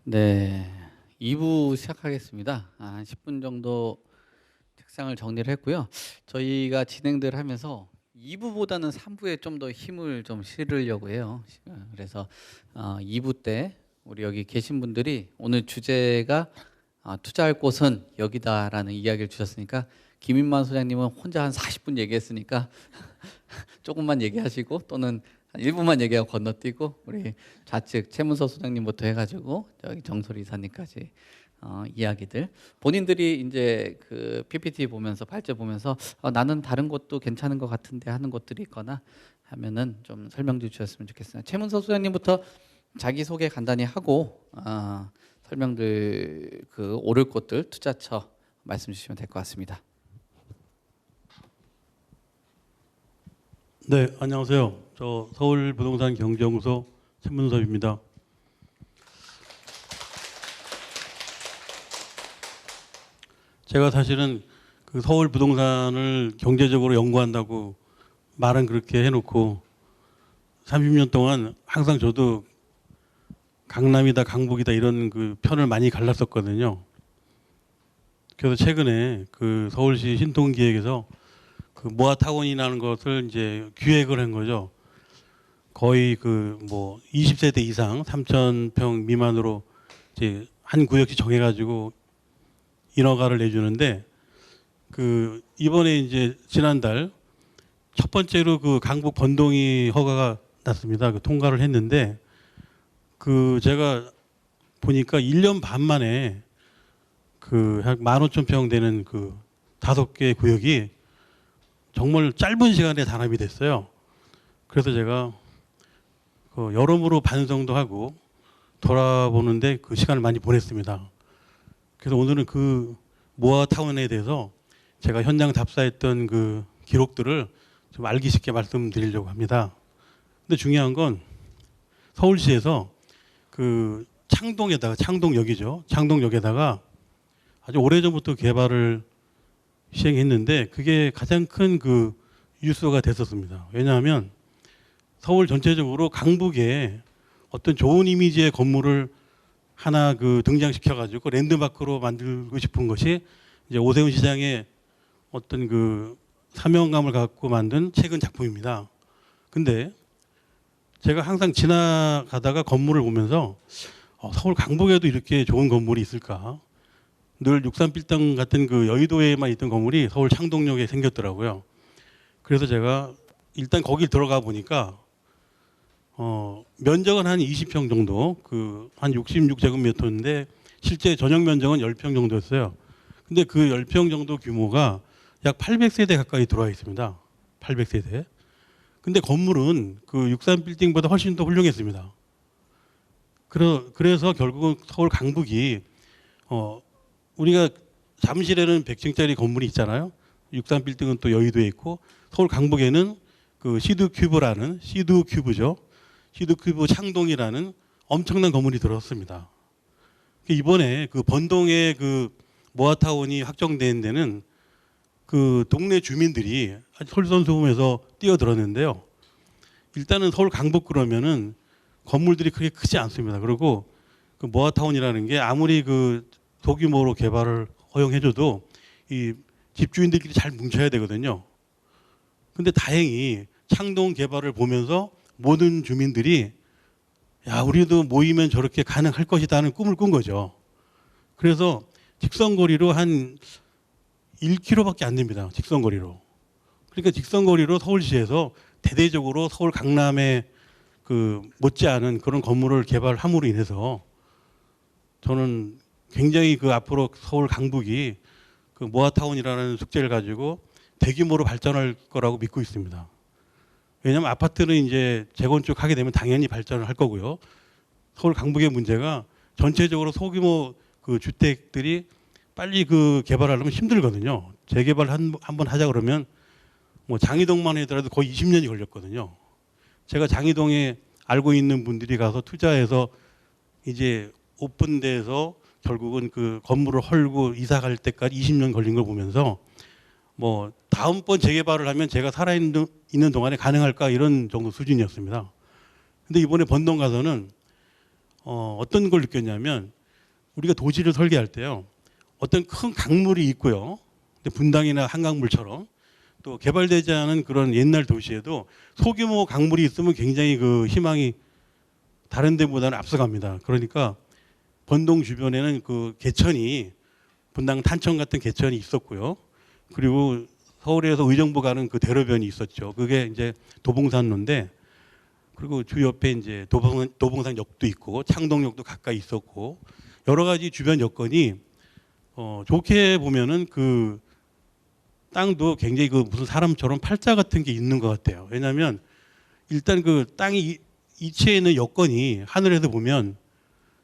네. 2부 시작하겠습니다. 한 10분 정도 책상을 정리를 했고요. 저희가 진행들 하면서 2 부보다는 3 부에 좀 더 힘을 좀 실으려고 해요. 그래서 2부 때 우리 여기 계신 분들이 오늘 주제가 "투자할 곳은 여기다."라는 이야기를 주셨으니까, 김인만 소장님은 혼자 한 40분 얘기했으니까 조금만 얘기하시고, 또는 한 1 분만 얘기하고 건너뛰고, 우리 좌측 최문서 소장님부터 해 가지고 저기 정소리 이사님까지 이야기들 본인들이 인제 그 PPT 보면서, 발제 보면서 '나는 다른 것도 괜찮은 것 같은데.' 하는 것들이 있거나 하면은 좀 설명 좀 주셨으면 좋겠어요. 최문서 소장님부터 자기소개 간단히 하고 설명들, 그 오를 곳들 투자처 말씀 주시면 될 것 같습니다. 네, 안녕하세요. 저 서울부동산 경제연구소 최문섭입니다. 제가 사실은 그 서울부동산을 경제적으로 연구한다고 말은 그렇게 해놓고 30년 동안 항상 저도 강남이다 강북이다 이런 그 편을 많이 갈랐었거든요. 그래서 최근에 그 서울시 신통기획에서 그 모아타운이라는 것을 이제 기획을 한 거죠. 거의 그 뭐 20세대 이상 3,000평 미만으로 이제 한 구역씩 정해가지고 인허가를 내주는데, 그 이번에 이제 지난달 첫 번째로 그 강북 번동이 허가가 났습니다. 그 통과를 했는데, 그 제가 보니까 1년 반 만에 그 한 15,000평 되는 그 5개 구역이 정말 짧은 시간에 단합이 됐어요. 그래서 제가 그 여러모로 반성도 하고 돌아보는데 그 시간을 많이 보냈습니다. 그래서 오늘은 그 모아타운에 대해서 제가 현장 답사했던 그 기록들을 좀 알기 쉽게 말씀드리려고 합니다. 근데 중요한 건 서울시에서 그 창동에다가, 창동역이죠. 창동역에다가 아주 오래전부터 개발을 시행했는데 그게 가장 큰 그 뉴스가 됐었습니다. 왜냐하면 서울 전체적으로 강북에 어떤 좋은 이미지의 건물을 하나 그 등장시켜 가지고 랜드마크로 만들고 싶은 것이 이제 오세훈 시장의 어떤 그 사명감을 갖고 만든 최근 작품입니다. 근데 제가 항상 지나가다가 건물을 보면서 서울 강북에도 이렇게 좋은 건물이 있을까? 늘 63빌딩 같은 그 여의도에만 있던 건물이 서울 창동역에 생겼더라고요. 그래서 제가 일단 거기 들어가 보니까 면적은 한 20평 정도, 그 한 66제곱미터인데 실제 전용 면적은 10평 정도였어요. 근데 그 10평 정도 규모가 약 800세대 가까이 들어와 있습니다. 800세대. 근데 건물은 그 63빌딩보다 훨씬 더 훌륭했습니다. 그래서 결국은 서울 강북이 우리가 잠실에는 100층짜리 건물이 있잖아요. 63빌딩은 또 여의도에 있고, 서울 강북에는 그 시드큐브죠. 시드큐브 창동이라는 엄청난 건물이 들어섰습니다. 이번에 그 번동의 그 모아타운이 확정된 데는 그 동네 주민들이 아주 솔선수범해서 뛰어들었는데요. 일단은 서울 강북 그러면은 건물들이 크게 크지 않습니다. 그리고 그 모아타운이라는 게 아무리 그 소규모로 개발을 허용해줘도 이 집주인들끼리 잘 뭉쳐야 되거든요. 근데 다행히 창동 개발을 보면서 모든 주민들이 야, 우리도 모이면 저렇게 가능할 것이다 하는 꿈을 꾼 거죠. 그래서 직선거리로 한 1km밖에 안 됩니다. 직선거리로. 그러니까 직선거리로 서울시에서 대대적으로 서울 강남에 그 못지않은 그런 건물을 개발함으로 인해서 저는 굉장히 그 앞으로 서울 강북이 그 모아타운이라는 숙제를 가지고 대규모로 발전할 거라고 믿고 있습니다. 왜냐하면 아파트는 이제 재건축하게 되면 당연히 발전을 할 거고요. 서울 강북의 문제가 전체적으로 소규모 그 주택들이 빨리 그 개발하려면 힘들거든요. 재개발 한번 하자 그러면 뭐 장이동만 하더라도 거의 20년이 걸렸거든요. 제가 장이동에 알고 있는 분들이 가서 투자해서 이제 오픈돼서 결국은 그 건물을 헐고 이사 갈 때까지 20년 걸린 걸 보면서 뭐 다음번 재개발을 하면 제가 살아있는 동안에 가능할까 이런 정도 수준이었습니다. 근데 이번에 번동 가서는 어떤 걸 느꼈냐면 우리가 도시를 설계할 때요. 어떤 큰 강물이 있고요. 근데 분당이나 한강물처럼 또 개발되지 않은 그런 옛날 도시에도 소규모 강물이 있으면 굉장히 그 희망이 다른 데보다는 앞서갑니다. 그러니까 번동 주변에는 그 개천이 분당 탄천 같은 개천이 있었고요. 그리고 서울에서 의정부 가는 그 대로변이 있었죠. 그게 이제 도봉산로인데 그리고 주 옆에 이제 도봉산역도 있고 창동역도 가까이 있었고 여러 가지 주변 여건이 좋게 보면은 그 땅도 굉장히 그 무슨 사람처럼 팔자 같은 게 있는 것 같아요. 왜냐하면 일단 그 땅이 이치해 있는 여건이 하늘에서 보면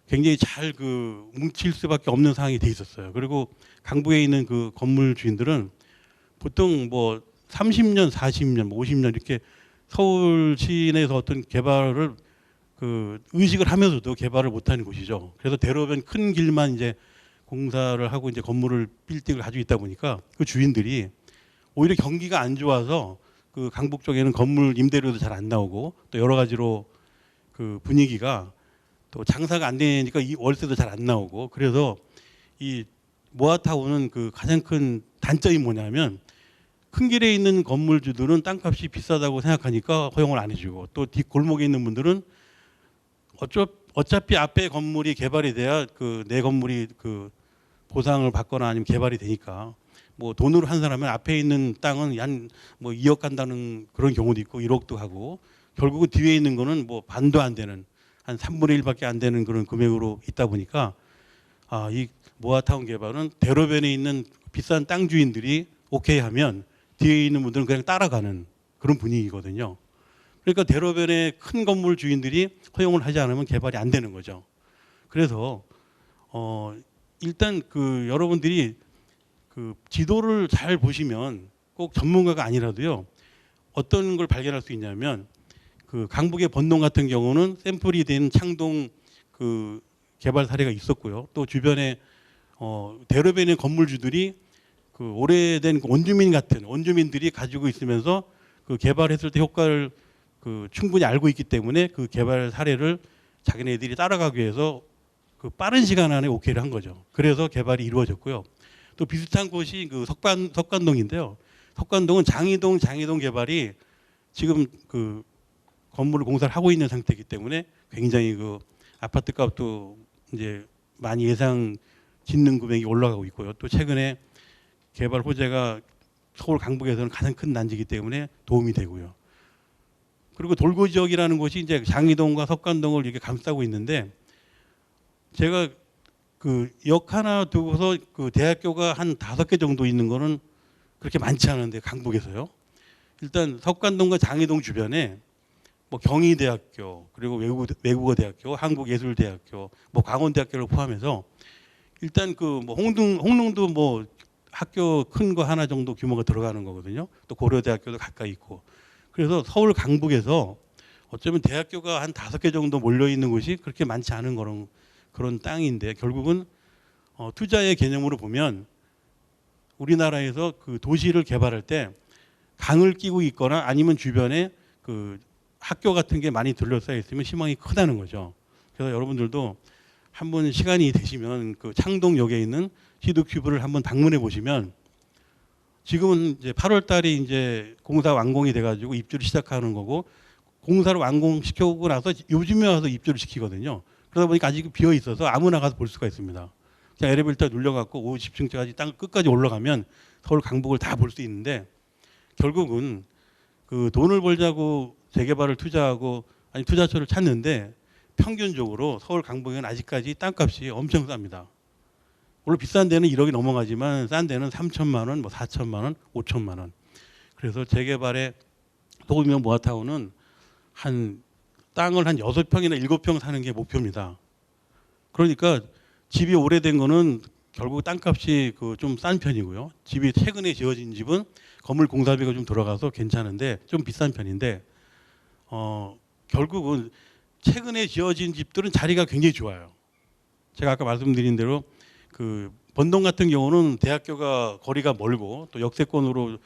굉장히 잘 그 뭉칠 수밖에 없는 상황이 돼 있었어요. 그리고 강북에 있는 그 건물 주인들은 보통 뭐 30년, 40년, 50년 이렇게 서울 시내에서 어떤 개발을 그 의식을 하면서도 개발을 못하는 곳이죠. 그래서 대로변 큰 길만 이제 공사를 하고 이제 건물을 빌딩을 가지고 있다 보니까 그 주인들이 오히려 경기가 안 좋아서 그 강북 쪽에는 건물 임대료도 잘 안 나오고 또 여러 가지로 그 분위기가 또 장사가 안 되니까 이 월세도 잘 안 나오고 그래서 이 모아타운은 그 가장 큰 단점이 뭐냐면 큰 길에 있는 건물주들은 땅값이 비싸다고 생각하니까 허용을 안 해주고 또 뒷골목에 있는 분들은 어차피 앞에 건물이 개발이 돼야 그 내 건물이 그 보상을 받거나 아니면 개발이 되니까 뭐 돈으로 한 사람은 앞에 있는 땅은 한 뭐 2억 간다는 그런 경우도 있고 1억도 하고 결국은 뒤에 있는 거는 뭐 반도 안 되는 한 3분의 1밖에 안 되는 그런 금액으로 있다 보니까 이 모아타운 개발은 대로변에 있는 비싼 땅 주인들이 오케이 하면 뒤에 있는 분들은 그냥 따라가는 그런 분위기거든요. 그러니까 대로변에 큰 건물 주인들이 허용을 하지 않으면 개발이 안 되는 거죠. 그래서 일단 그 여러분들이 그 지도를 잘 보시면 꼭 전문가가 아니라도요 어떤 걸 발견할 수 있냐면 그 강북의 번동 같은 경우는 샘플이 된 창동 그 개발 사례가 있었고요. 또 주변에 대로변의 건물주들이 그 오래된 원주민 같은 원주민들이 가지고 있으면서 그 개발했을 때 효과를 그 충분히 알고 있기 때문에 그 개발 사례를 자기네들이 따라가기 위해서 그 빠른 시간 안에 오케이를 한 거죠. 그래서 개발이 이루어졌고요. 또 비슷한 곳이 그 석관동인데요. 석관동은 장이동 개발이 지금 그 건물을 공사를 하고 있는 상태이기 때문에 굉장히 그 아파트 값도 이제 많이 예상 짓는 금액이 올라가고 있고요. 또 최근에 개발 호재가 서울 강북에서는 가장 큰 단지이기 때문에 도움이 되고요. 그리고 돌고 지역이라는 곳이 이제 장이동과 석관동을 이렇게 감싸고 있는데 제가 그 역 하나 두고서 그 대학교가 한 5개 정도 있는 거는 그렇게 많지 않은데 강북에서요. 일단 석관동과 장이동 주변에 뭐 경희대학교 그리고 외국어대학교, 한국예술대학교, 뭐 강원대학교를 포함해서 일단 그 뭐 홍릉도 뭐 학교 큰 거 하나 정도 규모가 들어가는 거거든요. 또 고려대학교도 가까이 있고. 그래서 서울 강북에서 어쩌면 대학교가 한 5개 정도 몰려 있는 곳이 그렇게 많지 않은 그런 땅인데 결국은 투자의 개념으로 보면 우리나라에서 그 도시를 개발할 때 강을 끼고 있거나 아니면 주변에 그 학교 같은 게 많이 둘러싸여 있으면 희망이 크다는 거죠. 그래서 여러분들도 한번 시간이 되시면 그 창동역에 있는 시도큐브를 한번 방문해 보시면 지금은 이제 8월 달에 이제 공사 완공이 돼가지고 입주를 시작하는 거고 공사를 완공시켜오고 나서 요즘에 와서 입주를 시키거든요. 그러다 보니까 아직 비어 있어서 아무나 가서 볼 수가 있습니다. 그냥 엘리베이터 눌려갖고 50층까지 땅 끝까지 올라가면 서울 강북을 다 볼 수 있는데 결국은 그 돈을 벌자고 재개발을 투자하고 아니 투자처를 찾는데 평균적으로 서울 강북에는 아직까지 땅값이 엄청 쌉니다. 물론 비싼 데는 1억이 넘어가지만 싼 데는 3천만 원, 뭐 4천만 원, 5천만 원. 그래서 재개발에 도우명 모아타운은 땅을 한 6평이나 7평 사는 게 목표입니다. 그러니까 집이 오래된 거는 결국 땅값이 그 좀 싼 편이고요. 집이 최근에 지어진 집은 건물 공사비가 좀 들어가서 괜찮은데 좀 비싼 편인데 결국은 최근에 지어진 집들은 자리가 굉장히 좋아요. 제가 아까 말씀드린 대로 그 번동 같은 경우는 대학교가 거리가 멀고 또 역세권으로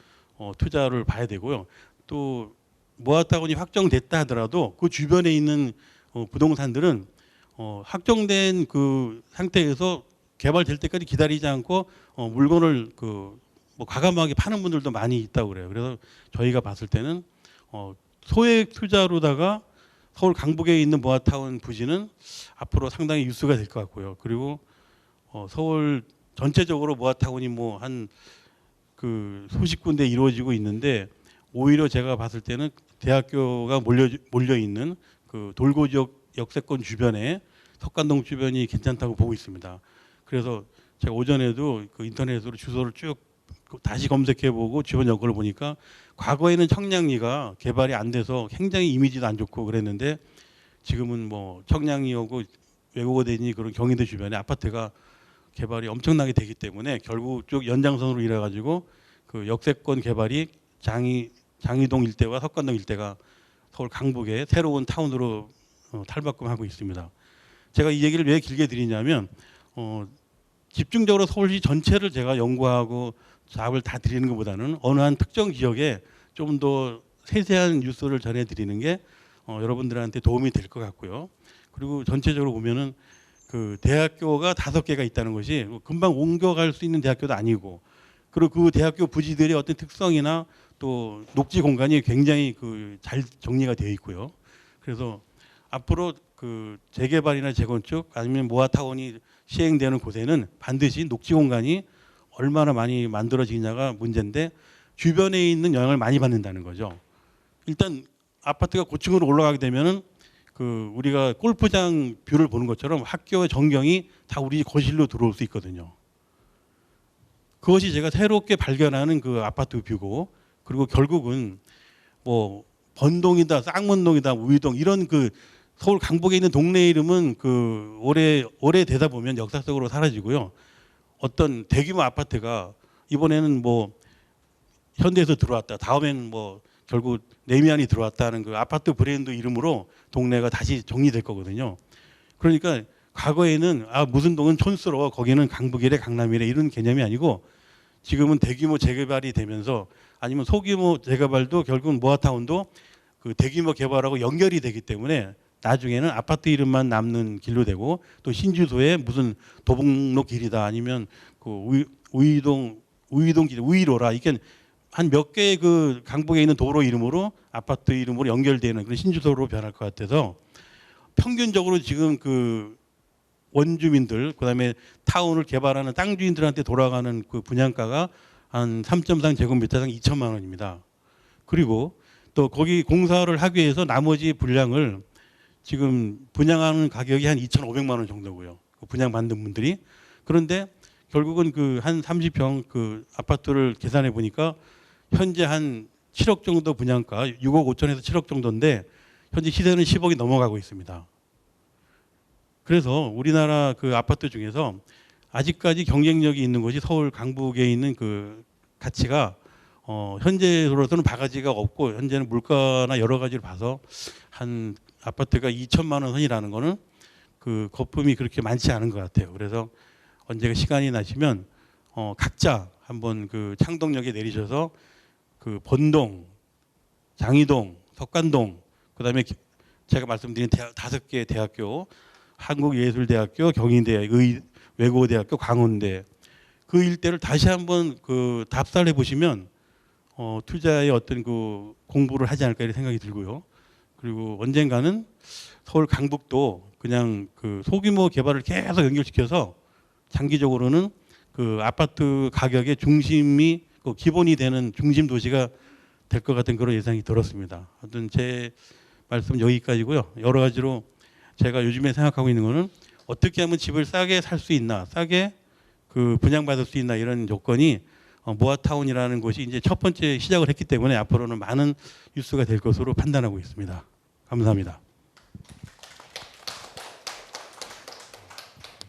투자를 봐야 되고요. 또 모아타운이 확정됐다 하더라도 그 주변에 있는 부동산들은 확정된 그 상태에서 개발될 때까지 기다리지 않고 물건을 뭐 과감하게 파는 분들도 많이 있다고 그래요. 그래서 저희가 봤을 때는 소액 투자로다가 서울 강북에 있는 모아타운 부지는 앞으로 상당히 유수가 될 것 같고요. 그리고 서울 전체적으로 모아타운이 뭐 한 그 수십 군데 이루어지고 있는데 오히려 제가 봤을 때는 대학교가 몰려 있는 그 돌고 지역 역세권 주변에 석관동 주변이 괜찮다고 보고 있습니다. 그래서 제가 오전에도 그 인터넷으로 주소를 쭉 다시 검색해보고 주변 여건을 보니까 과거에는 청량리가 개발이 안 돼서 굉장히 이미지도 안 좋고 그랬는데 지금은 뭐 청량리하고 외국어대니 그런 경희대 주변에 아파트가 개발이 엄청나게 되기 때문에 결국 쭉 연장선으로 이래가지고 그 역세권 개발이 장이동 일대와 석관동 일대가 서울 강북의 새로운 타운으로 탈바꿈하고 있습니다. 제가 이 얘기를 왜 길게 드리냐면 집중적으로 서울시 전체를 제가 연구하고 답을 다 드리는 것보다는 어느 한 특정 지역에 좀 더 세세한 뉴스를 전해드리는 게 여러분들한테 도움이 될 것 같고요. 그리고 전체적으로 보면은 그 대학교가 5개가 있다는 것이 금방 옮겨갈 수 있는 대학교도 아니고 그리고 그 대학교 부지들의 어떤 특성이나 또 녹지 공간이 굉장히 그 잘 정리가 되어 있고요. 그래서 앞으로 그 재개발이나 재건축 아니면 모아타운이 시행되는 곳에는 반드시 녹지 공간이 얼마나 많이 만들어지냐가 문제인데 주변에 있는 영향을 많이 받는다는 거죠. 일단 아파트가 고층으로 올라가게 되면은 그 우리가 골프장 뷰를 보는 것처럼 학교의 전경이 다 우리 거실로 들어올 수 있거든요. 그것이 제가 새롭게 발견하는 그 아파트 뷰고 그리고 결국은 뭐 번동이다, 쌍문동이다, 우이동 이런 그 서울 강북에 있는 동네 이름은 그 오래 되다 보면 역사적으로 사라지고요. 어떤 대규모 아파트가 이번에는 뭐 현대에서 들어왔다, 다음에는 뭐 결국 내미안이 들어왔다는 그 아파트 브랜드 이름으로 동네가 다시 정리될 거거든요. 그러니까 과거에는 무슨 동은 촌스러워 거기는 강북이래 강남이래 이런 개념이 아니고 지금은 대규모 재개발이 되면서 아니면 소규모 재개발도 결국은 모아타운도 그 대규모 개발하고 연결이 되기 때문에 나중에는 아파트 이름만 남는 길로 되고 또 신주소에 무슨 도봉로 길이다 아니면 그 우이동 길 우이로라 이게 한 몇 개의 그 강북에 있는 도로 이름으로 아파트 이름으로 연결되는 그런 신주소로 변할 것 같아서 평균적으로 지금 그 원주민들 그다음에 타운을 개발하는 땅 주인들한테 돌아가는 그 분양가가 한 3.3 제곱미터당 2천만 원입니다. 그리고 또 거기 공사를 하기 위해서 나머지 분량을 지금 분양하는 가격이 한 2,500만 원 정도고요. 그 분양 받는 분들이. 그런데 결국은 그 한 30평 그 아파트를 계산해 보니까 현재 한 7억 정도 분양가, 6억 5천에서 7억 정도인데 현재 시세는 10억이 넘어가고 있습니다. 그래서 우리나라 그 아파트 중에서 아직까지 경쟁력이 있는 것이 서울 강북에 있는 그 가치가 현재로서는 바가지가 없고 현재는 물가나 여러 가지를 봐서 한 아파트가 2천만 원 선이라는 거는 그 거품이 그렇게 많지 않은 것 같아요. 그래서 언제가 시간이 나시면 각자 한번 그 창동역에 내리셔서 그 본동, 장이동, 석관동, 그다음에 제가 말씀드린 5개 대학교, 한국예술대학교, 경희대, 외국어대학교, 강원대 그 일대를 다시 한번 그 답사를 해보시면 투자의 어떤 그 공부를 하지 않을까 이런 생각이 들고요. 그리고 언젠가는 서울 강북도 그냥 그 소규모 개발을 계속 연결시켜서 장기적으로는 그 아파트 가격의 중심이 그 기본이 되는 중심 도시가 될 것 같은 그런 예상이 들었습니다. 하여튼 제 말씀은 여기까지고요. 여러 가지로 제가 요즘에 생각하고 있는 거는 어떻게 하면 집을 싸게 살 수 있나, 싸게 그 분양받을 수 있나 이런 요건이 모아타운이라는 곳이 이제 첫 번째 시작을 했기 때문에 앞으로는 많은 뉴스가 될 것으로 판단하고 있습니다. 감사합니다.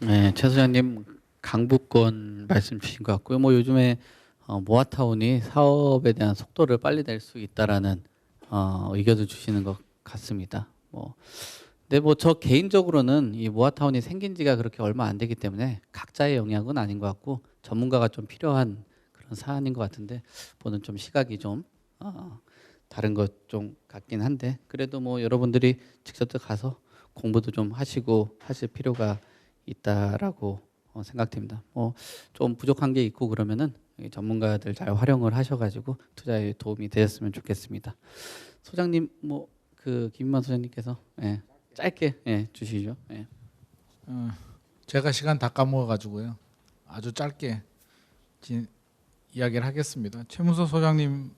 네, 최 소장님 강북권 말씀 주신 것 같고요. 뭐 요즘에 모아타운이 사업에 대한 속도를 빨리 낼 수 있다라는 의견을 주시는 것 같습니다. 근데 뭐 저 개인적으로는 이 모아타운이 생긴 지가 그렇게 얼마 안 되기 때문에 각자의 영향은 아닌 것 같고 전문가가 좀 필요한 그런 사안인 것 같은데 보는 좀 시각이 좀 다른 것 좀 같긴 한데 그래도 뭐 여러분들이 직접 가서 공부도 좀 하시고 하실 필요가 있다라고 생각됩니다. 뭐 좀 부족한 게 있고 그러면은 여기 전문가들 잘 활용을 하셔가지고 투자에 도움이 되었으면 좋겠습니다. 소장님 뭐 그 김만 소장님께서 예, 짧게 예, 주시죠. 예. 제가 시간 다 까먹어가지고요. 아주 짧게 이야기를 하겠습니다. 최문서 소장님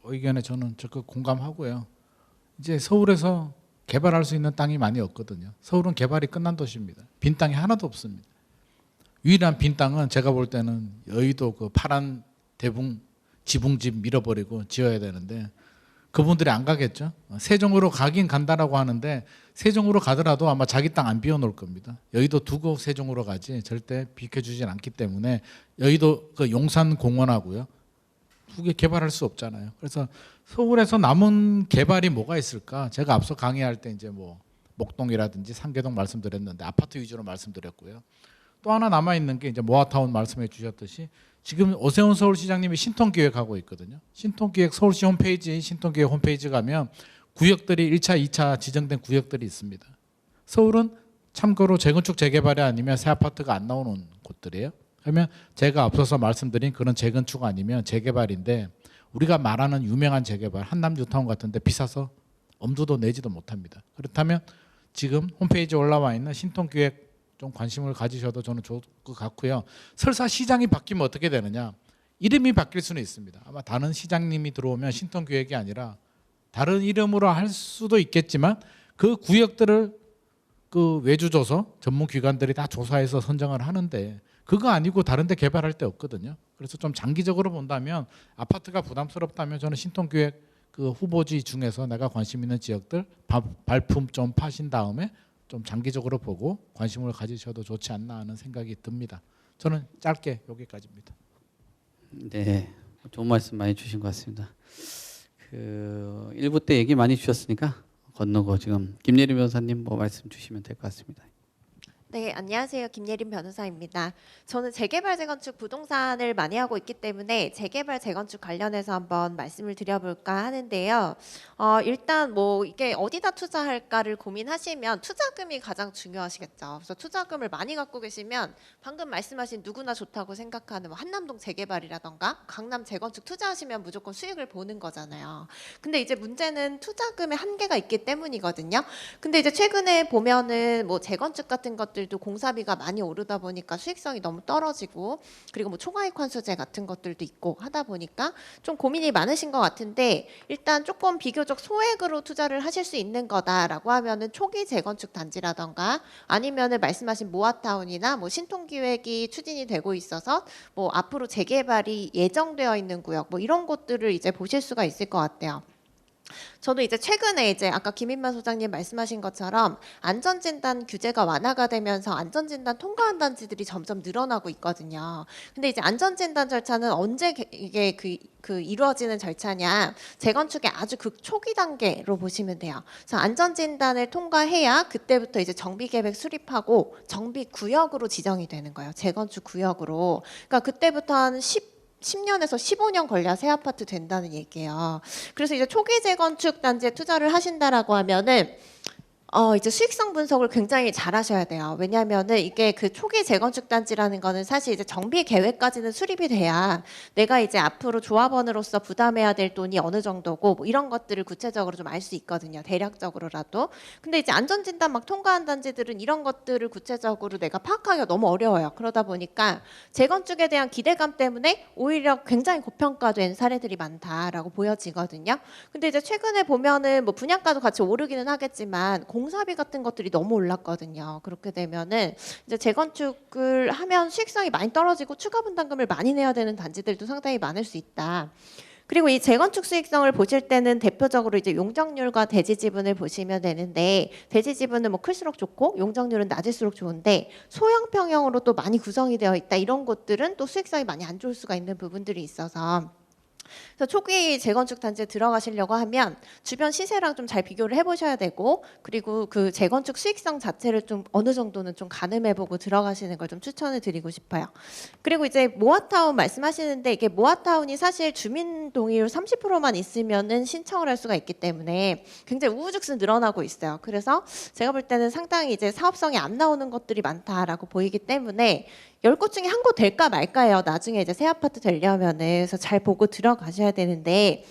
의견에 저는 적극 공감하고요. 이제 서울에서 개발할 수 있는 땅이 많이 없거든요. 서울은 개발이 끝난 도시입니다. 빈 땅이 하나도 없습니다. 유일한 빈 땅은 제가 볼 때는 여의도 그 파란 대붕 지붕집 밀어버리고 지어야 되는데 그분들이 안 가겠죠. 세종으로 가긴 간다라고 하는데 세종으로 가더라도 아마 자기 땅 안 비워놓을 겁니다. 여의도 두고 세종으로 가지 절대 비켜주진 않기 때문에 여의도 그 용산공원하고요. 두 개 개발할 수 없잖아요. 그래서 서울에서 남은 개발이 뭐가 있을까? 제가 앞서 강의할 때 이제 뭐 목동이라든지 상계동 말씀드렸는데 아파트 위주로 말씀드렸고요. 또 하나 남아 있는 게 이제 모아타운 말씀해 주셨듯이 지금 오세훈 서울시장님이 신통기획하고 있거든요. 신통기획 서울시 홈페이지 신통기획 홈페이지 가면 구역들이 1차, 2차 지정된 구역들이 있습니다. 서울은 참고로 재건축 재개발이 아니면 새 아파트가 안 나오는 곳들이에요. 그러면 제가 앞서서 말씀드린 그런 재건축 아니면 재개발인데 우리가 말하는 유명한 재개발 한남 뉴타운 같은데 비싸서 엄두도 내지도 못합니다. 그렇다면 지금 홈페이지에 올라와 있는 신통기획 좀 관심을 가지셔도 저는 좋을 것 같고요. 설사 시장이 바뀌면 어떻게 되느냐. 이름이 바뀔 수는 있습니다. 아마 다른 시장님이 들어오면 신통기획이 아니라 다른 이름으로 할 수도 있겠지만 그 구역들을 그 외주조서 전문기관들이 다 조사해서 선정을 하는데 그거 아니고 다른 데 개발할 데 없거든요. 그래서 좀 장기적으로 본다면 아파트가 부담스럽다면 저는 신통기획 그 후보지 중에서 내가 관심 있는 지역들 발품 좀 파신 다음에 좀 장기적으로 보고 관심을 가지셔도 좋지 않나 하는 생각이 듭니다. 저는 짧게 여기까지입니다. 네, 좋은 말씀 많이 주신 것 같습니다. 그 1부 때 얘기 많이 주셨으니까 건너고 지금 김예림 변호사님 뭐 말씀 주시면 될 것 같습니다. 네, 안녕하세요. 김예림 변호사입니다. 저는 재개발, 재건축 부동산을 많이 하고 있기 때문에 재개발, 재건축 관련해서 한번 말씀을 드려볼까 하는데요. 일단 뭐 이게 어디다 투자할까를 고민하시면 투자금이 가장 중요하시겠죠. 그래서 투자금을 많이 갖고 계시면 방금 말씀하신 누구나 좋다고 생각하는 뭐 한남동 재개발이라던가 강남 재건축 투자하시면 무조건 수익을 보는 거잖아요. 근데 이제 문제는 투자금의 한계가 있기 때문이거든요. 근데 이제 최근에 보면은 뭐 재건축 같은 것들도 공사비가 많이 오르다 보니까 수익성이 너무 떨어지고 그리고 뭐 초과이익 환수제 같은 것들도 있고 하다 보니까 좀 고민이 많으신 것 같은데 일단 조금 비교적 소액으로 투자를 하실 수 있는 거다라고 하면은 초기 재건축 단지라던가 아니면은 말씀하신 모아타운이나 뭐 신통기획이 추진이 되고 있어서 뭐 앞으로 재개발이 예정되어 있는 구역 뭐 이런 곳들을 이제 보실 수가 있을 것 같아요. 저도 이제 최근에 이제 아까 김인만 소장님 말씀하신 것처럼 안전진단 규제가 완화가 되면서 안전진단 통과한 단지들이 점점 늘어나고 있거든요. 근데 이제 안전진단 절차는 언제 이게 그 이루어지는 절차냐? 재건축의 아주 초기 단계로 보시면 돼요. 그래서 안전진단을 통과해야 그때부터 이제 정비계획 수립하고 정비구역으로 지정이 되는 거예요. 재건축 구역으로. 그러니까 그때부터 한 10년에서 15년 걸려야 새 아파트 된다는 얘기예요. 그래서 이제 초기 재건축 단지에 투자를 하신다라고 하면은 이제 수익성 분석을 굉장히 잘 하셔야 돼요. 왜냐하면은 이게 그 초기 재건축 단지라는 거는 사실 이제 정비 계획까지는 수립이 돼야 내가 이제 앞으로 조합원으로서 부담해야 될 돈이 어느 정도고 뭐 이런 것들을 구체적으로 좀 알 수 있거든요. 대략적으로라도. 근데 이제 안전진단 막 통과한 단지들은 이런 것들을 구체적으로 내가 파악하기가 너무 어려워요. 그러다 보니까 재건축에 대한 기대감 때문에 오히려 굉장히 고평가된 사례들이 많다라고 보여지거든요. 근데 이제 최근에 보면은 뭐 분양가도 같이 오르기는 하겠지만 공사비 같은 것들이 너무 올랐거든요. 그렇게 되면은 이제 재건축을 하면 수익성이 많이 떨어지고 추가 분담금을 많이 내야 되는 단지들도 상당히 많을 수 있다. 그리고 이 재건축 수익성을 보실 때는 대표적으로 이제 용적률과 대지 지분을 보시면 되는데 대지 지분은 뭐 클수록 좋고 용적률은 낮을수록 좋은데 소형 평형으로 또 많이 구성이 되어 있다. 이런 곳들은 또 수익성이 많이 안 좋을 수가 있는 부분들이 있어서 그래서 초기 재건축 단지에 들어가시려고 하면 주변 시세랑 좀 잘 비교를 해보셔야 되고, 그리고 그 재건축 수익성 자체를 좀 어느 정도는 좀 가늠해보고 들어가시는 걸 좀 추천을 드리고 싶어요. 그리고 이제 모아타운 말씀하시는데, 이게 모아타운이 사실 주민 동의율 30%만 있으면은 신청을 할 수가 있기 때문에 굉장히 우후죽순 늘어나고 있어요. 그래서 제가 볼 때는 상당히 이제 사업성이 안 나오는 것들이 많다라고 보이기 때문에 10곳 중에 한 곳 될까 말까예요. 나중에 이제 새 아파트 되려면은. 그래서 잘 보고 들어가셔야 되는데,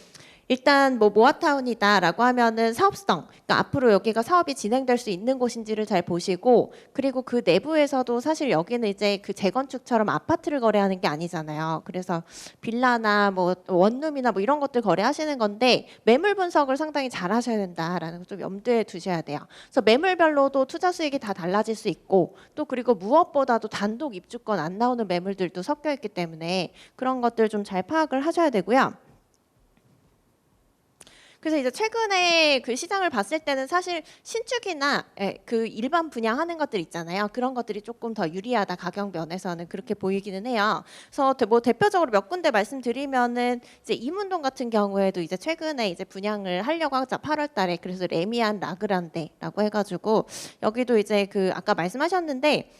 일단 뭐 모아타운이다라고 하면은 사업성, 그러니까 앞으로 여기가 사업이 진행될 수 있는 곳인지를 잘 보시고, 그리고 그 내부에서도 사실 여기는 이제 그 재건축처럼 아파트를 거래하는 게 아니잖아요. 그래서 빌라나 뭐 원룸이나 뭐 이런 것들 거래하시는 건데, 매물 분석을 상당히 잘 하셔야 된다라는 걸 좀 염두에 두셔야 돼요. 그래서 매물별로도 투자 수익이 다 달라질 수 있고, 또 그리고 무엇보다도 단독 입주권 안 나오는 매물들도 섞여 있기 때문에 그런 것들 좀 잘 파악을 하셔야 되고요. 그래서 이제 최근에 그 시장을 봤을 때는 사실 신축이나 그 일반 분양하는 것들 있잖아요. 그런 것들이 조금 더 유리하다, 가격 면에서는 그렇게 보이기는 해요. 그래서 뭐 대표적으로 몇 군데 말씀드리면은 이제 이문동 같은 경우에도 이제 최근에 이제 분양을 하려고 하자 8월달에. 그래서 레미안 라그란데라고 해가지고 여기도 이제 그 아까 말씀하셨는데.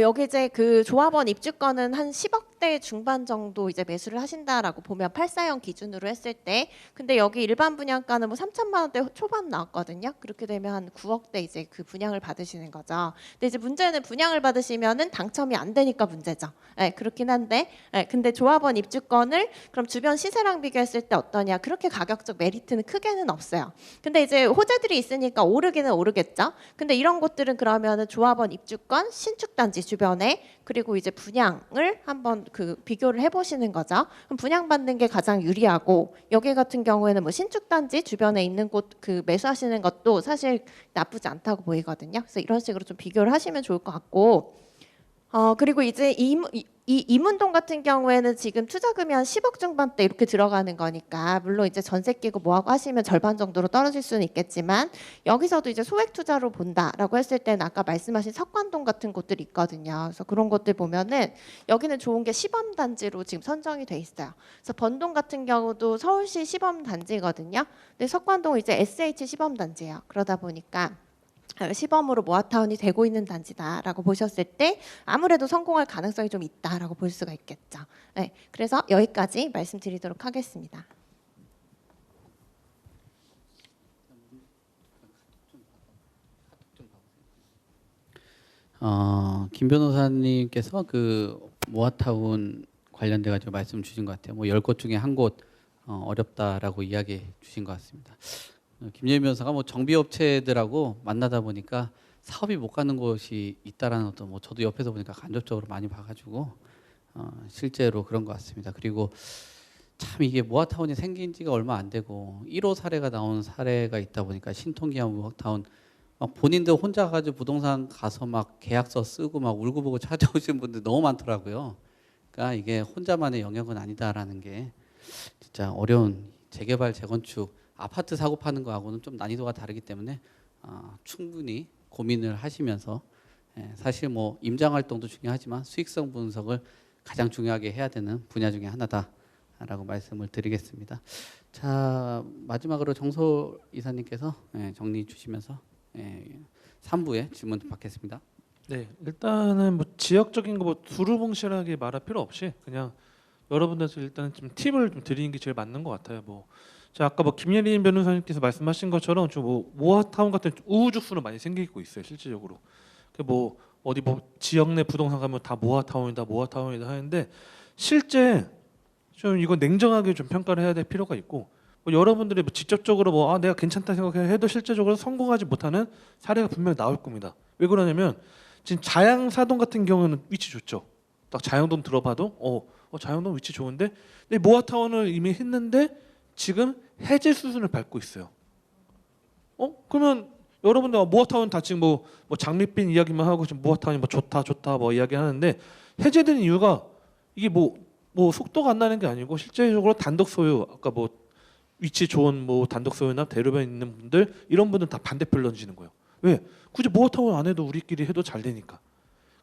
여기 이제 그 조합원 입주권은 한 10억대 중반 정도 이제 매수를 하신다라고 보면 8사형 기준으로 했을 때, 근데 여기 일반 분양가는 뭐 3천만 원대 초반 나왔거든요. 그렇게 되면 한 9억대 이제 그 분양을 받으시는 거죠. 근데 이제 문제는 분양을 받으시면은 당첨이 안 되니까 문제죠. 그렇긴 한데, 근데 조합원 입주권을 그럼 주변 시세랑 비교했을 때 어떠냐? 그렇게 가격적 메리트는 크게는 없어요. 근데 이제 호재들이 있으니까 오르기는 오르겠죠. 근데 이런 곳들은 그러면은 조합원 입주권, 신축 단지 주변에, 그리고 이제 분양을 한번 그 비교를 해보시는 거죠. 그럼 분양받는 게 가장 유리하고, 여기 같은 경우에는 뭐 신축 단지 주변에 있는 곳 그 매수하시는 것도 사실 나쁘지 않다고 보이거든요. 그래서 이런 식으로 좀 비교를 하시면 좋을 것 같고, 그리고 이제 이 이문동 같은 경우에는 지금 투자금이 한 10억 중반대 이렇게 들어가는 거니까, 물론 이제 전세 끼고 뭐하고 하시면 절반 정도로 떨어질 수는 있겠지만, 여기서도 이제 소액 투자로 본다라고 했을 때는 아까 말씀하신 석관동 같은 곳들이 있거든요. 그래서 그런 곳들 보면은 여기는 좋은 게 시범 단지로 지금 선정이 돼 있어요. 그래서 번동 같은 경우도 서울시 시범 단지거든요. 근데 석관동은 이제 SH 시범 단지예요. 그러다 보니까 시범으로 모아타운이 되고 있는 단지다라고 보셨을 때 아무래도 성공할 가능성이 좀 있다라고 볼 수가 있겠죠. 네, 그래서 여기까지 말씀드리도록 하겠습니다. 김 변호사님께서 그 모아타운 관련돼 가지고 말씀 주신 것 같아요. 뭐 10곳 중에 한 곳 어렵다라고 이야기 주신 것 같습니다. 김예민 변호사가 뭐 정비업체들하고 만나다 보니까 사업이 못 가는 곳이 있다라는 어떤, 뭐 저도 옆에서 보니까 간접적으로 많이 봐가지고 실제로 그런 것 같습니다. 그리고 참 이게 모아타운이 생긴 지가 얼마 안 되고 1호 사례가 나온 사례가 있다 보니까 신통기한 모아타운 막 본인들 혼자 가지고 부동산 가서 막 계약서 쓰고 막 울고보고 찾아오신 분들 너무 많더라고요. 그러니까 이게 혼자만의 영역은 아니다라는 게 진짜 어려운 재개발 재건축 아파트 사고 파는 거하고는 좀 난이도가 다르기 때문에 충분히 고민을 하시면서, 사실 뭐 임장 활동도 중요하지만 수익성 분석을 가장 중요하게 해야 되는 분야 중에 하나다라고 말씀을 드리겠습니다. 자, 마지막으로 정소 이사님께서 정리 주시면서 3부에 질문 받겠습니다. 네, 일단은 뭐 지역적인 거 뭐 두루뭉실하게 말할 필요 없이 그냥 여러분들한테 일단은 좀 팁을 좀 드리는 게 제일 맞는 것 같아요. 뭐 자, 아까 뭐 김예린 변호사님께서 말씀하신 것처럼 좀 뭐 모아타운 같은 우후죽순은 많이 생기고 있어요, 실질적으로. 뭐 어디 뭐 지역 내 부동산 가면 다 모아타운이다, 모아타운이다 하는데 실제 좀 이거 냉정하게 좀 평가를 해야 될 필요가 있고, 뭐 여러분들이 뭐 직접적으로 뭐 내가 괜찮다 생각해도 실제적으로 성공하지 못하는 사례가 분명히 나올 겁니다. 왜 그러냐면 지금 자양사동 같은 경우는 위치 좋죠. 딱 자양동 들어봐도 자양동 위치 좋은데, 근데 모아타운을 이미 했는데 지금 해제 수순을 밟고 있어요. 그러면 여러분들 모아타운 다 지금 뭐 장밋빛 이야기만 하고 지금 모아타운이 뭐 좋다 뭐 이야기하는데, 해제되는 이유가 이게 뭐 속도가 안 나는 게 아니고 실제적으로 단독 소유, 아까 뭐 위치 좋은 뭐 단독 소유나 대로변에 있는 분들, 이런 분들 다 반대편 던지는 거예요. 왜? 굳이 모아타운 안 해도 우리끼리 해도 잘 되니까.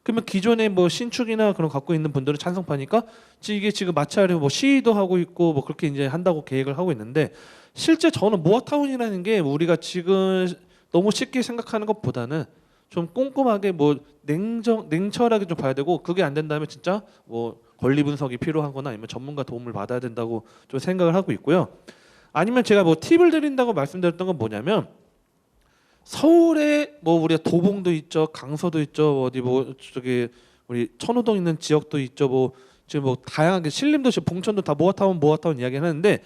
그러면 기존에 뭐 신축이나 그런 갖고 있는 분들은 찬성파니까 이게 지금 마찰을 뭐 시위도 하고 있고 뭐 그렇게 이제 한다고 계획을 하고 있는데 실제 저는 모아타운이라는 게 우리가 지금 너무 쉽게 생각하는 것보다는 좀 꼼꼼하게 뭐 냉철하게 좀 봐야 되고 그게 안 된다면 진짜 뭐 권리 분석이 필요하거나 아니면 전문가 도움을 받아야 된다고 좀 생각을 하고 있고요. 아니면 제가 뭐 팁을 드린다고 말씀드렸던 건 뭐냐면 서울에 뭐 우리가 도봉도 있죠, 강서도 있죠, 어디 뭐 저기 우리 천호동 있는 지역도 있죠, 뭐 지금 뭐 다양하게 신림도 봉천도 다 모아타운 이야기를 하는데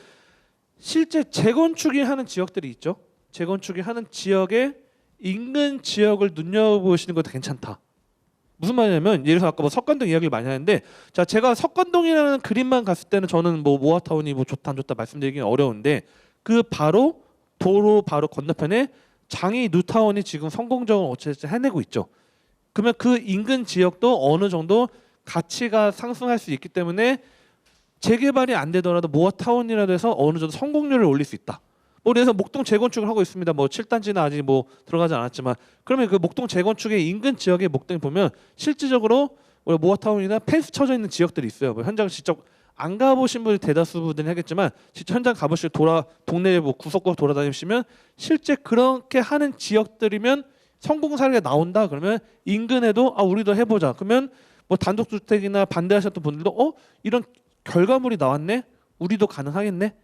실제 재건축이 하는 지역들이 있죠. 재건축이 하는 지역에 인근 지역을 눈여보시는 것도 괜찮다. 무슨 말이냐면 예를 들어서 아까 뭐 석관동 이야기를 많이 하는데 자 제가 석관동이라는 그림만 갔을 때는 저는 뭐 모아타운이 뭐 좋다 안 좋다 말씀드리기는 어려운데 그 바로 도로 바로 건너편에 장이 뉴타운이 지금 성공적으로 어쨌든 해내고 있죠. 그러면 그 인근 지역도 어느 정도 가치가 상승할 수 있기 때문에 재개발이 안 되더라도 모아타운이라도 해서 어느 정도 성공률을 올릴 수 있다. 뭐 그래서 목동 재건축을 하고 있습니다. 뭐 7단지는 아직 뭐 들어가지 않았지만 그러면 그 목동 재건축의 인근 지역의 목동에 보면 실질적으로 우리 모아타운이나 펜스 쳐져 있는 지역들이 있어요. 뭐 현장을 직접 안 가보신 분들 대다수 분들이 하겠지만 직접 현장 가보실 동네 뭐 구석구석 돌아다니시면 실제 그렇게 하는 지역들이면 성공 사례가 나온다. 그러면 인근에도 우리도 해보자. 그러면 뭐 단독주택이나 반대하셨던 분들도 이런 결과물이 나왔네. 우리도 가능하겠네.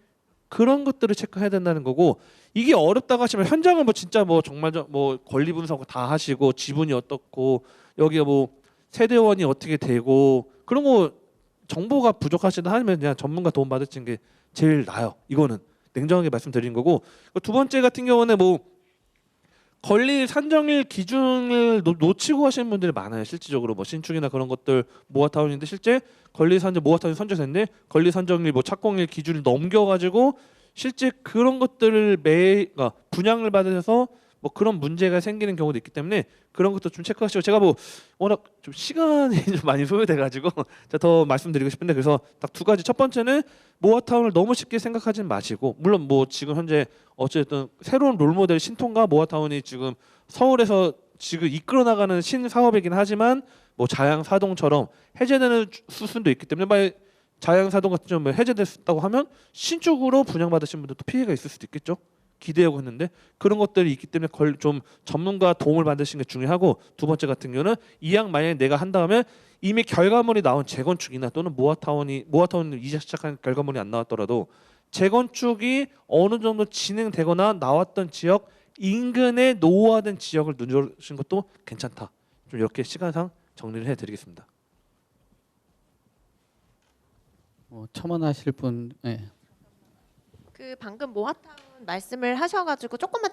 그런 것들을 체크해야 된다는 거고 이게 어렵다고 하시면 현장을 뭐 진짜 뭐 정말 뭐 권리 분석 다 하시고 지분이 어떻고 여기가 뭐 세대원이 어떻게 되고 그런 거 정보가 부족하시다 하면 그냥 전문가 도움 받으시는 게 제일 나아요. 이거는 냉정하게 말씀드린 거고 두 번째 같은 경우는 뭐 권리 산정일 기준을 놓치고 하시는 분들이 많아요. 실질적으로 뭐 신축이나 그런 것들 모아타운인데 실제 권리 산정 모아타운이 선정됐는데 권리 산정일 뭐 착공일 기준을 넘겨가지고 실제 그런 것들을 그러니까 분양을 받으셔서 뭐 그런 문제가 생기는 경우도 있기 때문에 그런 것도 좀 체크하시고 제가 뭐 워낙 좀 시간이 좀 많이 소요돼가지고 제가 더 말씀드리고 싶은데 그래서 딱 두 가지 첫 번째는 모아타운을 너무 쉽게 생각하지 마시고 물론 뭐 지금 현재 어쨌든 새로운 롤모델 신통과 모아타운이 지금 서울에서 지금 이끌어 나가는 신사업이긴 하지만 뭐 자양사동처럼 해제되는 수순도 있기 때문에 만약 자양사동 같은 경우 해제됐다고 하면 신축으로 분양받으신 분들도 피해가 있을 수도 있겠죠. 기대하고 했는데 그런 것들이 있기 때문에 좀 전문가 도움을 받으시는 게 중요하고 두 번째 같은 경우는 이왕 만약에 내가 한다면 이미 결과물이 나온 재건축이나 또는 모아타운을 이제 시작한 결과물이 안 나왔더라도 재건축이 어느 정도 진행되거나 나왔던 지역 인근에 노후화된 지역을 눈여보시는 것도 괜찮다. 좀 이렇게 시간상 정리를 해드리겠습니다. 첨언하실 분, 네. 그 방금 모아타운 말씀을 하셔가지고 조금만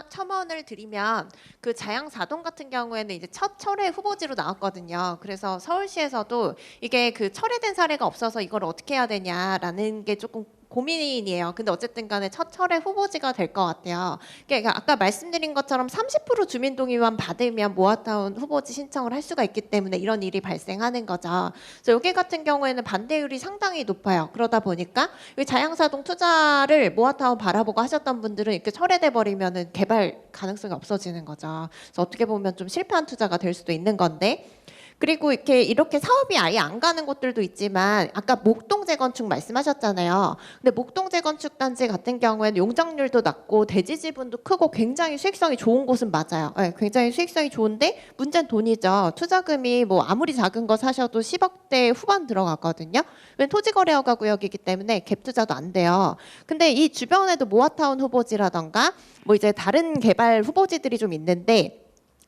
첨언을 드리면 그 자양사동 같은 경우에는 이제 첫 철회 후보지로 나왔거든요. 그래서 서울시에서도 이게 그 철회된 사례가 없어서 이걸 어떻게 해야 되냐라는 게 조금 고민이에요. 근데 어쨌든 간에 첫 철회 후보지가 될 것 같아요. 그러니까 아까 말씀드린 것처럼 30% 주민동의만 받으면 모아타운 후보지 신청을 할 수가 있기 때문에 이런 일이 발생하는 거죠. 그래서 여기 같은 경우에는 반대율이 상당히 높아요. 그러다 보니까 이 자양사동 투자를 모아타운 바라보고 하셨던 분들은 이렇게 철회돼 버리면은 개발 가능성이 없어지는 거죠. 그래서 어떻게 보면 좀 실패한 투자가 될 수도 있는 건데 그리고 이렇게 사업이 아예 안 가는 곳들도 있지만 아까 목동 재건축 말씀하셨잖아요. 근데 목동 재건축 단지 같은 경우에는 용적률도 낮고 대지 지분도 크고 굉장히 수익성이 좋은 곳은 맞아요. 네, 굉장히 수익성이 좋은데 문제는 돈이죠. 투자금이 뭐 아무리 작은 거 사셔도 10억대 후반 들어가거든요. 왜냐면 토지거래허가 구역이기 때문에 갭 투자도 안 돼요. 근데 이 주변에도 모아타운 후보지라던가 뭐 이제 다른 개발 후보지들이 좀 있는데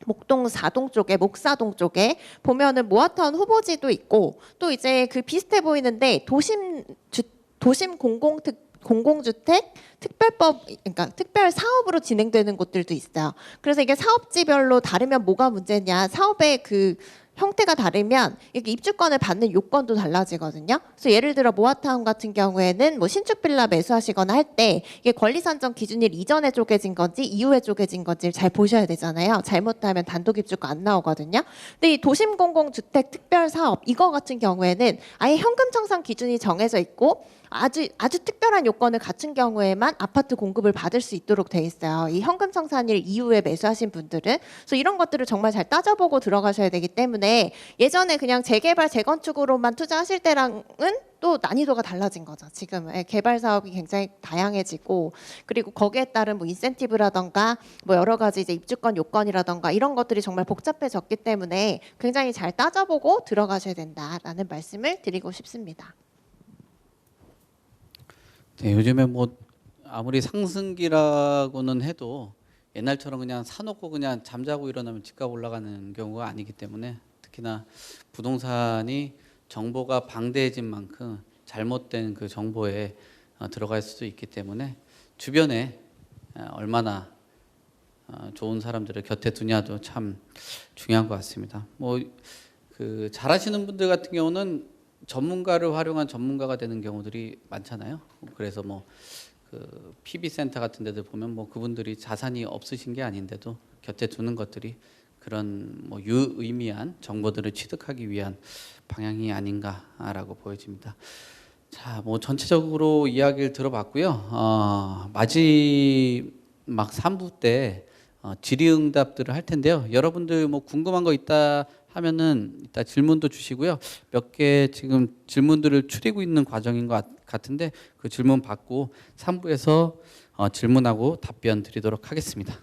목동 사동 쪽에 목사동 쪽에 보면은 모아타운 후보지도 있고 또 이제 그 비슷해 보이는데 도심 공공주택 특별법 그러니까 특별 사업으로 진행되는 곳들도 있어요. 그래서 이게 사업지별로 다르면 뭐가 문제냐? 사업의 그 형태가 다르면 이렇게 입주권을 받는 요건도 달라지거든요. 그래서 예를 들어 모아타운 같은 경우에는 뭐 신축 빌라 매수하시거나 할 때 이게 권리 산정 기준일 이전에 쪼개진 건지 이후에 쪼개진 건지 잘 보셔야 되잖아요. 잘못하면 단독 입주가 안 나오거든요. 근데 이 도심 공공주택 특별 사업 이거 같은 경우에는 아예 현금 청산 기준이 정해져 있고 아주 특별한 요건을 갖춘 경우에만 아파트 공급을 받을 수 있도록 돼 있어요. 이 현금 청산일 이후에 매수하신 분들은. 그래서 이런 것들을 정말 잘 따져보고 들어가셔야 되기 때문에 예전에 그냥 재개발 재건축으로만 투자하실 때랑은 또 난이도가 달라진 거죠. 지금 개발 사업이 굉장히 다양해지고 그리고 거기에 따른 뭐 인센티브라던가 뭐 여러 가지 이제 입주권 요건이라던가 이런 것들이 정말 복잡해졌기 때문에 굉장히 잘 따져보고 들어가셔야 된다라는 말씀을 드리고 싶습니다. 네, 요즘에 뭐 아무리 상승기라고는 해도 옛날처럼 그냥 사놓고 그냥 잠자고 일어나면 집값 올라가는 경우가 아니기 때문에 특히나 부동산이 정보가 방대해진 만큼 잘못된 그 정보에 들어갈 수도 있기 때문에 주변에 얼마나 좋은 사람들을 곁에 두냐도 참 중요한 것 같습니다. 뭐 그 잘하시는 분들 같은 경우는 전문가를 활용한 전문가가 되는 경우들이 많잖아요. 그래서 뭐 그 PB 센터 같은 데들 보면 뭐 그분들이 자산이 없으신 게 아닌데도 곁에 두는 것들이 그런 뭐 유의미한 정보들을 취득하기 위한 방향이 아닌가라고 보여집니다. 자, 뭐 전체적으로 이야기를 들어봤고요. 마지막 3부 때 질의응답들을 할 텐데요. 여러분들 뭐 궁금한 거 있다 하면은 이따 질문도 주시고요. 몇 개 지금 질문들을 추리고 있는 과정인 것 같은데 그 질문 받고 3부에서 질문하고 답변 드리도록 하겠습니다.